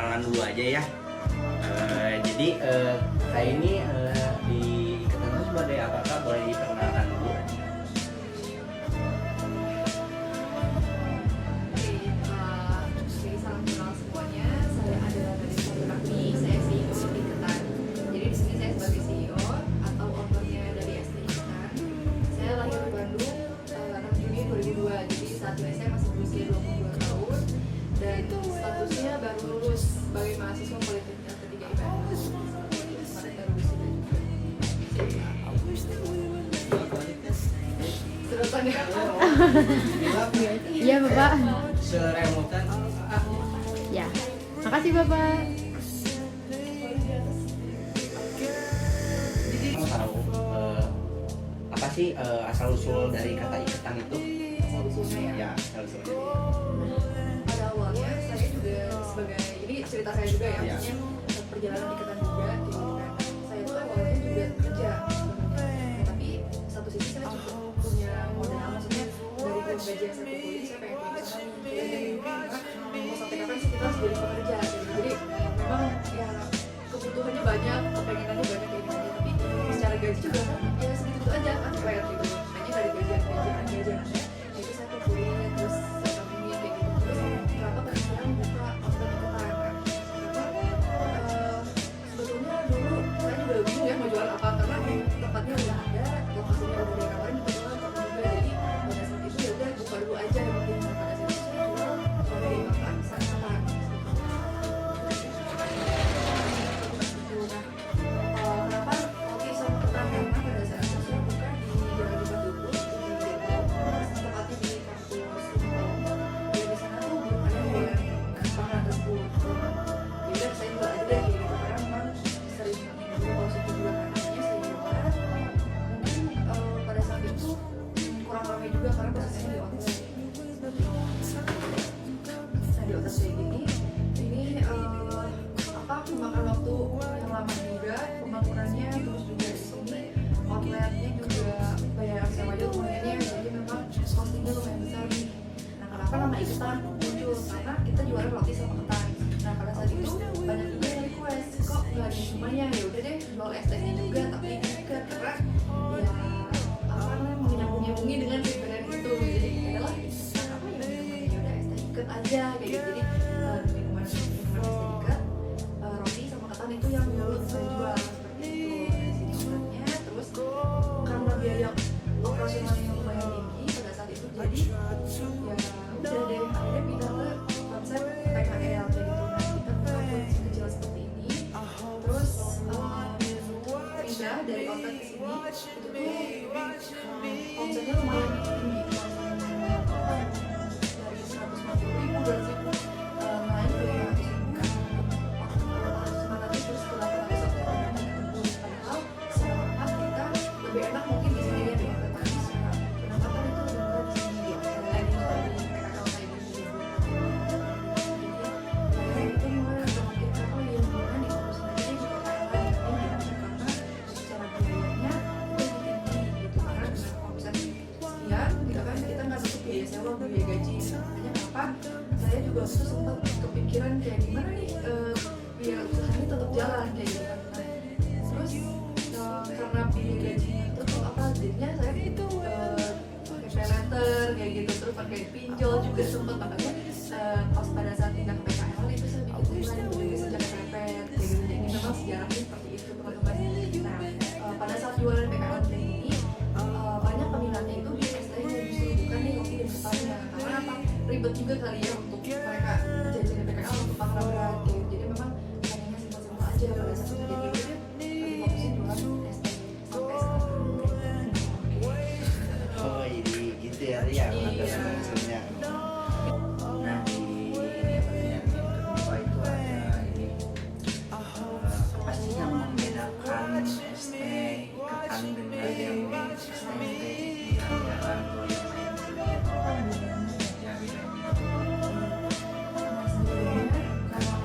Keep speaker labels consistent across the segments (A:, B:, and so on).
A: perkenalan dulu aja ya. Jadi saya ini dikenal sebagai apakah boleh diperkenalkan dulu?
B: Jadi salam kenal semuanya. Saya adalah Vanessa Nurani. Saya CEO di Ketan. Jadi di sini saya sebagai CEO atau ownernya dari ST Ketan. Saya lahir di Bandung 6 Juni 2002. Jadi saat ini saya masih berusia 22 tahun dan statusnya baru lulus sebagai mahasiswa Politeknik Ketiga IPN. Kemarin baru wisuda juga. Sedotannya.
C: Iya Bapak.
A: Seremotan.
C: Ya. Makasih Bapak.
A: Kamu tahu apa sih asal usul dari kata iketan itu?
B: Asal usulnya ya.
A: Ya, asal usulnya.
B: Pada awalnya saya juga sebagai ini cerita saya juga ya,
A: Ya.
B: maksudnya perjalanan iketan juga gitu kan. Saya tuh awalnya juga kerja sebenarnya, tapi satu sisi saya cukup punya modal, maksudnya dari gaji yang saya kumpulin saya pengen punya usaha nih. Dan dari mau sampai kapan sih kita harus jadi pekerja gitu. Jadi memang ya kebutuhannya banyak, kepengenannya banyak kayak gitu, tapi secara gaji juga kan ya segitu aja kan kayak gitu. Makanya dari gajiannya itu saya kumpulin terus saya tabungin kayak gitu. Terus kenapa kepikiran buka outlet iketan kan? Karena sebetulnya dulu saya juga bingung ya mau jualan apa, karena tempatnya udah ada, lokasinya udah ditawarin di jualan juga. Jadi pada saat itu ya udah buka dulu aja yang penting. Pada saat itu saya jual dari makan sarapan. Kenapa roti sama ketan? Karena pada saat itu saya buka di Jalan Batu Dulu, tepatnya di kampus Unpad. Dan di sana tuh belum ada yang makanan tersebut. Ya udah saya jual aja deh gitu, karena memang sering dulu kalau saya jual kanannya saya jual. Mungkin pada saat itu kurang ramai juga karena posisinya di outlet. Nah di outlet kayak gini, ini memakan waktu yang lama juga pembangunannya, terus juga di sini outletnya juga bayar sewa aja lumayannya, jadi memang costingnya lumayan besar nih. Nah kenapa nama iketan muncul? Karena kita jualan roti sama ketan. Nah pada saat itu banyak juga yang request, kok nggak ada semuanya, ya udah deh jual ST-nya juga tapi ikat, karena ya apa namanya menyambung-nyambungi dengan brand itu. Jadi adalah apa yang minumannya ya udah ST ikat aja kayak gitu. Jadi minuman ST ikat, roti sama ketan itu yang dulu saya jual seperti itu. Dari sini outletnya, terus karena biaya operasionalnya lumayan tinggi pada saat itu, jadi ya udah deh akhirnya pindah ke konsep PKL kayak gitu. Nah kita buka pun kecil seperti ini, terus pindah dari outlet ke sini itu tuh omsetnya lumayan tinggi, dari 150.000 200.000 naik ke 500.000 terus ke 800 padahal secara kita lebih enak mungkin di sini ya di outlet, tapi secara pendapatan itu lebih murah di sini di outlet lain di PKL kayak gitu. Jadi itu mulai memikirkan oh ya gimana nih kalau misalnya di PKL lain karena secara biayanya itu lebih tinggi gitu, karena dengan omset sekian gitu kan kita nggak nutup biaya sewa, biaya gaji. Makanya kenapa saya juga waktu itu sempat kepikiran kayak gimana nih biar usahanya tetap jalan kayak gitu kan. Nah, terus karena biaya gajinya itu tuh apa, jadinya saya pakai paylater kayak gitu, terus pakai pinjol juga sempat. Makanya pas pada saat pindah ke PKL itu saya bikin tagline juga sejak pepet kayak gitu. Jadi memang sejarahnya seperti itu teman-teman. Nah pada saat jualan PKL kayak gini banyak peminatnya itu di ST-nya justru bukan nih kopi dan ketannya. Karena apa, ribet juga kali ya untuk mereka jajanin PKL untuk pakar berat gitu. Jadi memang pengennya simpel-simpel aja pada saat itu. Jadi udah deh lebih fokusin jualan ST sampai sekarang.
A: Oh ini gitu ya, ya
B: Iya.
A: maksudnya. Nah di ini yang kedua itu ada ini apa sih yang membedakan ST iketan dengan yang STMT di jalan atau yang lain? Ya beda.
B: Sebenarnya kalau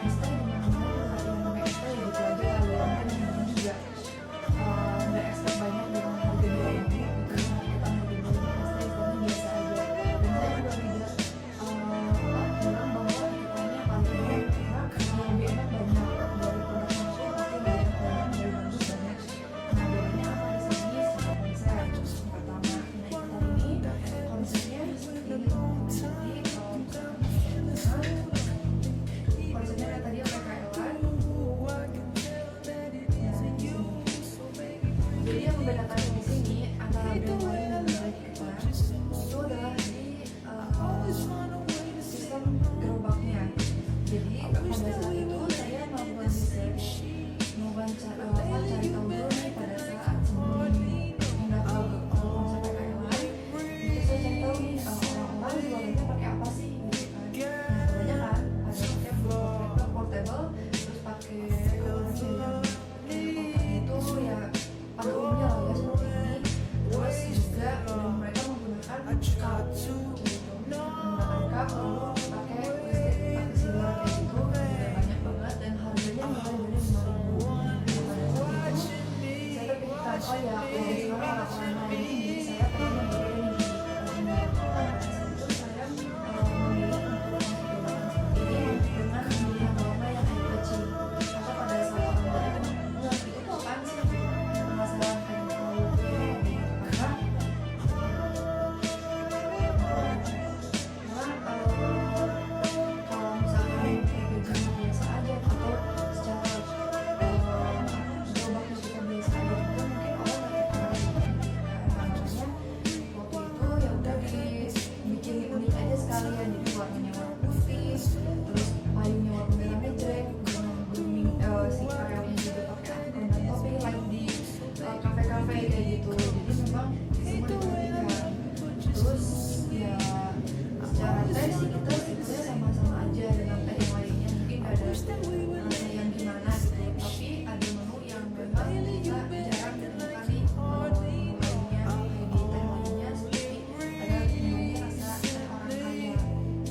B: sih kita sebetulnya sama-sama aja dengan teh yang lainnya, mungkin gak ada rasa yang gimana gitu, tapi ada menu yang memang kita jarang ditemukan di lainnya, kayak di teh lainnya seperti ada namanya rasa teh orang kaya.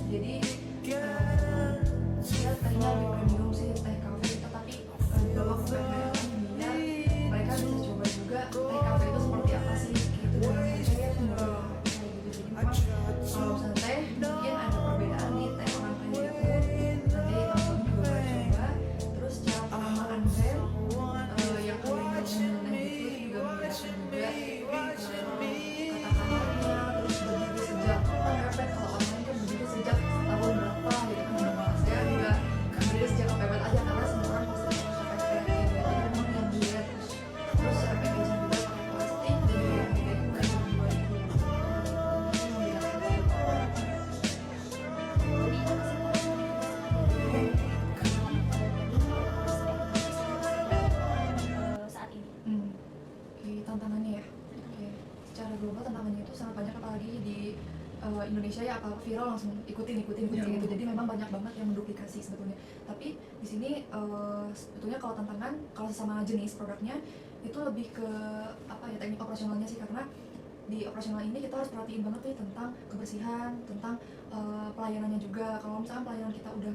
B: Jadi dia tehnya lebih premium sih, teh kafe itu, tapi dibawa ke PPL biar mereka bisa coba juga teh kafe itu seperti apa sih gitu, dengan harga yang murah kayak gitu. Jadi memang kalau misalnya teh mungkin ada perbedaan nih, teh orang kaya itu nanti teman-teman juga boleh coba. Terus cara penamaan brand yang kayaknya menenun itu juga membedakan juga kata-katanya, terus berdiri sejak kan Pepet, kalau online kan berdiri sejak tahun berapa gitu kan. Nah, saya juga berdiri sejak Pepet aja karena semua orang pasti pakai Pepet gitu. Jadi memang yang dilihat terus cara packaging juga pakai plastik, jadi yang dilihat juga yang dua itu
D: saat ini.
B: Oke, tantangannya ya. Oke, secara global tantangannya itu sangat banyak, apalagi di Indonesia ya, apa viral langsung ikutin gitu. Jadi memang banyak banget yang menduplikasi sebetulnya. Tapi di sini sebetulnya kalau tantangan, kalau sesama jenis produknya itu lebih ke apa ya, teknik operasionalnya sih, karena di operasional ini kita harus perhatiin banget nih tentang kebersihan, tentang pelayanannya juga. Kalau misalkan pelayanan kita udah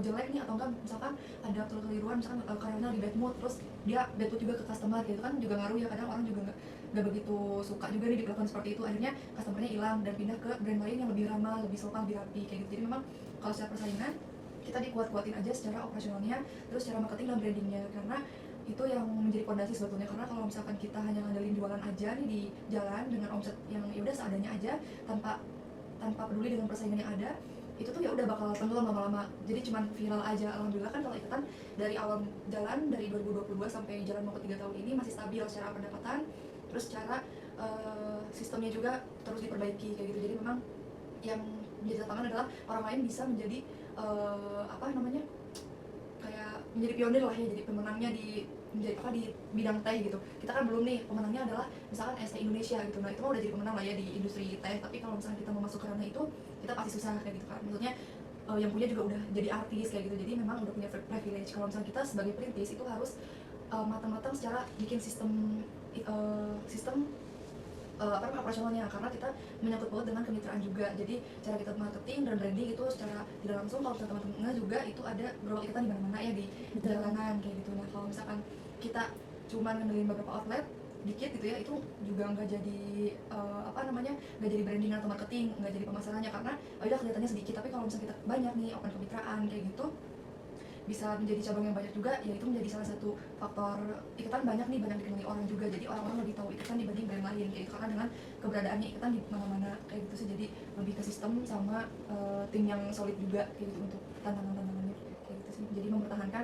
B: jelek nih, atau enggak misalkan ada keliruan, misalkan karyawannya di bad mood, terus dia bad mood juga ke customer gitu kan, juga ngaruh ya. Kadang orang juga nggak begitu suka juga nih diperlakukan seperti itu, akhirnya customernya hilang dan pindah ke brand lain yang lebih ramah, lebih sopan, lebih rapi kayak gitu. Jadi memang kalau secara persaingan kita dikuat-kuatin aja secara operasionalnya, terus secara marketing dan brandingnya, karena itu yang menjadi fondasi sebetulnya. Karena kalau misalkan kita hanya ngandelin jualan aja nih di jalan dengan omset yang yaudah seadanya aja, tanpa peduli dengan persaingan yang ada, itu tuh ya udah bakal tenggelam lama-lama. Jadi cuman viral aja. Alhamdulillah kan kalau Ikatan dari awal jalan, dari 2022 sampai jalan mau ke 3 tahun ini masih stabil secara pendapatan, terus secara sistemnya juga terus diperbaiki kayak gitu. Jadi memang yang menjadi tantangan adalah orang lain bisa menjadi apa namanya, kayak menjadi pionir lah ya, jadi pemenangnya di bidang teh gitu. Kita kan belum nih, pemenangnya adalah misalkan ST Indonesia gitu. Nah itu mah udah jadi pemenang lah ya di industri teh. Tapi kalau misalkan kita mau masuk ke ranah itu, kita pasti susah kayak gitu kan. Maksudnya yang punya juga udah jadi artis kayak gitu. Jadi memang udah punya privilege. Kalau misalkan kita sebagai perintis itu harus matang-matang secara bikin sistem operasionalnya, karena kita menyangkut paut dengan kemitraan juga. Jadi cara kita marketing dan branding itu secara tidak langsung, kalau teman-teman juga itu ada beberapa ikatan di mana-mana ya, di jalanan kayak gitu. Nah kalau misalkan kita cuma ngandelin beberapa outlet dikit gitu ya, itu juga nggak jadi nggak jadi branding atau marketing, nggak jadi pemasarannya, karena udah kelihatannya sedikit. Tapi kalau misalnya kita banyak nih open kemitraan kayak gitu, bisa menjadi cabang yang banyak juga, ya itu menjadi salah satu faktor Ikatan banyak dikenali orang juga. Jadi orang-orang lebih tahu Ikatan dibanding brand lain kayak gitu, karena dengan keberadaannya Ikatan di mana-mana kayak gitu sih. Jadi lebih ke sistem sama tim yang solid juga kayak gitu untuk tantangan-tantangannya kayak gitu sih. Jadi mempertahankan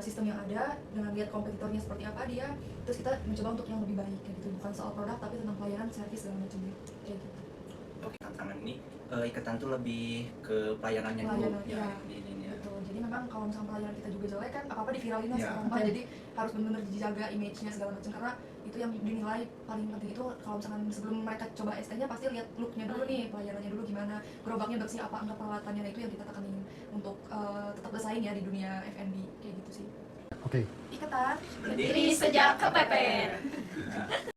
B: sistem yang ada dengan lihat kompetitornya seperti apa dia, terus kita mencoba untuk yang lebih baik kayak gitu, bukan soal produk tapi tentang pelayanan, servis segala macamnya kayak gitu.
A: Oke, tantangan ini Ikatan tuh lebih ke pelayanannya dulu ya, di ini ya.
B: Betul. Jadi memang kalau misalnya pelayanan kita juga jelek kan apa-apa diviralin lah
A: Ya.
B: sekarang mah. Jadi harus benar-benar dijaga image-nya segala macam, karena itu yang dinilai paling penting. Itu kalau misalkan sebelum mereka coba ST-nya pasti lihat look-nya dulu nih, pelayanannya dulu gimana, gerobaknya bersih apa enggak, peralatannya. Nah itu yang kita tekanin untuk tetap bersaing ya di dunia F&B kayak gitu sih.
E: Oke.
B: Ikatan
D: Berdiri sejak kepepet.